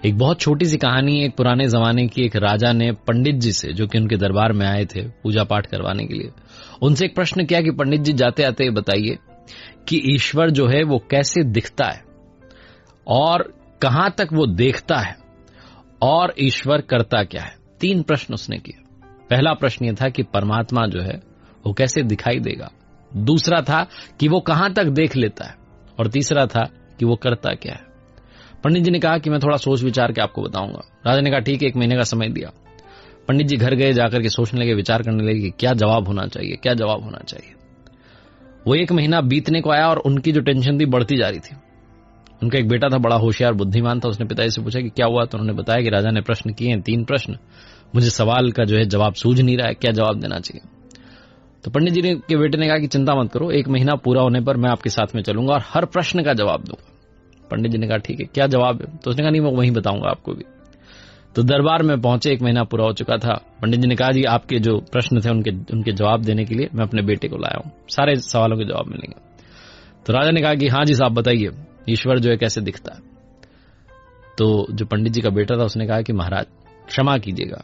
एक बहुत छोटी सी कहानी, एक पुराने जमाने की। एक राजा ने पंडित जी से, जो कि उनके दरबार में आए थे पूजा पाठ करवाने के लिए, उनसे एक प्रश्न किया कि पंडित जी जाते आते बताइए कि ईश्वर जो है वो कैसे दिखता है और कहां तक वो देखता है और ईश्वर करता क्या है। 3 प्रश्न उसने किए। पहला प्रश्न यह था कि परमात्मा जो है वो कैसे दिखाई देगा, दूसरा था कि वो कहां तक देख लेता है, और तीसरा था कि वो करता क्या है। पंडित जी ने कहा कि मैं थोड़ा सोच विचार के आपको बताऊंगा। राजा ने कहा ठीक है, 1 महीने का समय दिया। पंडित जी घर गए, जाकर के सोचने लगे, विचार करने लगे कि क्या जवाब होना चाहिए, क्या जवाब होना चाहिए। वो 1 महीना बीतने को आया और उनकी जो टेंशन थी बढ़ती जा रही थी। उनका एक बेटा था, बड़ा होशियार बुद्धिमान था। उसने पिताजी से पूछा कि क्या हुआ, तो उन्होंने बताया कि राजा ने प्रश्न किए हैं, 3 प्रश्न, मुझे सवाल का जो है जवाब सूझ नहीं रहा है, क्या जवाब देना चाहिए। तो पंडित जी के बेटे ने कहा कि चिंता मत करो, 1 महीना पूरा होने पर मैं आपके साथ में चलूंगा और हर प्रश्न का जवाब दूंगा। पंडित जी ने कहा ठीक है, क्या जवाब है। तो उसने कहा नहीं, मैं वहीं बताऊंगा आपको भी। तो दरबार में पहुंचे, 1 महीना पूरा हो चुका था। पंडित जी ने कहा जी आपके जो प्रश्न थे उनके जवाब देने के लिए मैं अपने बेटे को लाया हूं, सारे सवालों के जवाब मिलेंगे। तो राजा ने कहा कि हाँ जी साहब बताइए, ईश्वर जो है कैसे दिखता है। तो जो पंडित जी का बेटा था उसने कहा कि महाराज क्षमा कीजिएगा,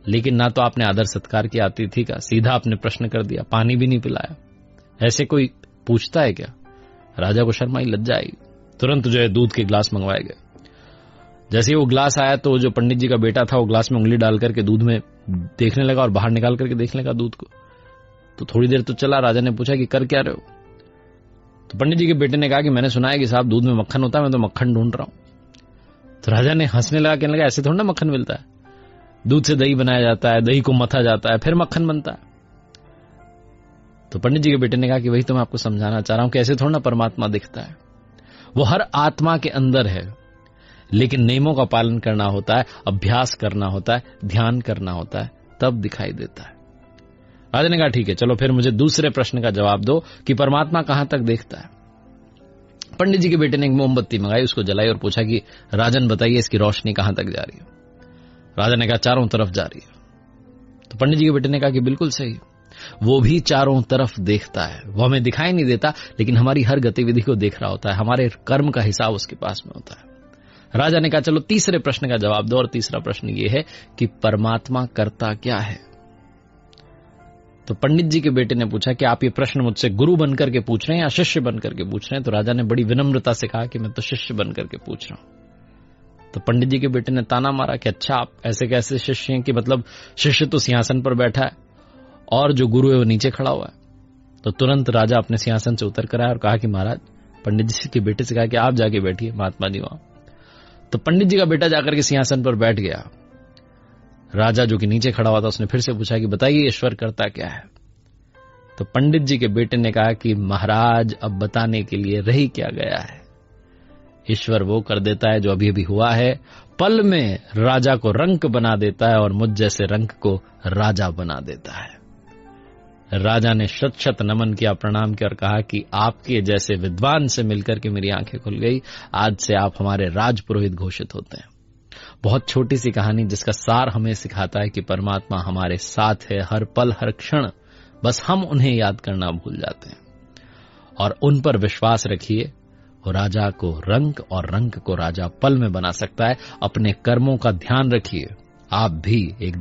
लेकिन ना तो आपने आदर सत्कार किया अतिथि का, सीधा आपने प्रश्न कर दिया, पानी भी नहीं पिलाया। ऐसे कोई पूछता है क्या। राजा को शर्म आई, लज्जा आई। तुरंत जो है दूध के गिलास मंगवाए गए। जैसे ही वो गिलास आया तो जो पंडित जी का बेटा था वो गिलास में उंगली डाल करके दूध में देखने लगा और बाहर निकाल करके देखने लगा दूध को। तो थोड़ी देर तो चला। राजा ने पूछा कि कर क्या रहे हो। तो पंडित जी के बेटे ने कहा कि मैंने सुना है कि साहब दूध में मक्खन होता है, मैं तो मक्खन ढूंढ रहा हूं। तो राजा ने हंसने लगा, कहने लगा ऐसे थोड़ा ना मक्खन मिलता है, दूध से दही बनाया जाता है, दही को मथा जाता है, फिर मक्खन बनता है। तो पंडित जी के बेटे ने कहा कि वही तो मैं आपको समझाना चाह रहा हूं कि ऐसे थोड़ा ना परमात्मा दिखता है। वो हर आत्मा के अंदर है, लेकिन नियमों का पालन करना होता है, अभ्यास करना होता है, ध्यान करना होता है, तब दिखाई देता है। राजा ने कहा ठीक है, चलो फिर मुझे दूसरे प्रश्न का जवाब दो कि परमात्मा कहां तक देखता है। पंडित जी के बेटे ने एक मोमबत्ती मंगाई, उसको जलाई और पूछा कि राजन बताइए इसकी रोशनी कहां तक जा रही है। राजा ने कहा चारों तरफ जा रही है। तो पंडित जी के बेटे ने कहा कि बिल्कुल सही, वो भी चारों तरफ देखता है, वो हमें दिखाई नहीं देता, लेकिन हमारी हर गतिविधि को देख रहा होता है, हमारे कर्म का हिसाब उसके पास में होता है। राजा ने कहा चलो तीसरे प्रश्न का जवाब दो, और तीसरा प्रश्न ये है कि परमात्मा करता क्या है। तो पंडित जी के बेटे ने पूछा कि आप ये प्रश्न मुझसे गुरु बनकर के पूछ रहे हैं या शिष्य बनकर के पूछ रहे हैं। तो राजा ने बड़ी विनम्रता से कहा कि मैं तो शिष्य बनकर के पूछ रहा हूं। तो पंडित जी के बेटे ने ताना मारा कि अच्छा आप ऐसे कैसे शिष्य हैं कि मतलब शिष्य तो सिंहासन पर बैठा है और जो गुरु है वो नीचे खड़ा हुआ है। तो तुरंत राजा अपने सिंहासन से उतर कर आया और कहा कि महाराज, पंडित जी के बेटे से कहा कि आप जाके बैठिए, महात्मा जी वहां। तो पंडित जी का बेटा जाकर के सिंहासन पर बैठ गया। राजा जो कि नीचे खड़ा हुआ था उसने फिर से पूछा कि बताइए ईश्वर करता क्या है। तो पंडित जी के बेटे ने कहा कि महाराज अब बताने के लिए रही क्या गया है, ईश्वर वो कर देता है जो अभी अभी हुआ है, पल में राजा को रंक बना देता है और मुझ जैसे रंक को राजा बना देता है। राजा ने शत शत नमन किया, प्रणाम किया और कहा कि आपके जैसे विद्वान से मिलकर के मेरी आंखें खुल गई, आज से आप हमारे राजपुरोहित घोषित होते हैं। बहुत छोटी सी कहानी जिसका सार हमें सिखाता है कि परमात्मा हमारे साथ है हर पल हर क्षण, बस हम उन्हें याद करना भूल जाते हैं। और उन पर विश्वास रखिए, वो राजा को रंक और रंक को राजा पल में बना सकता है। अपने कर्मों का ध्यान रखिए, आप भी एक दिन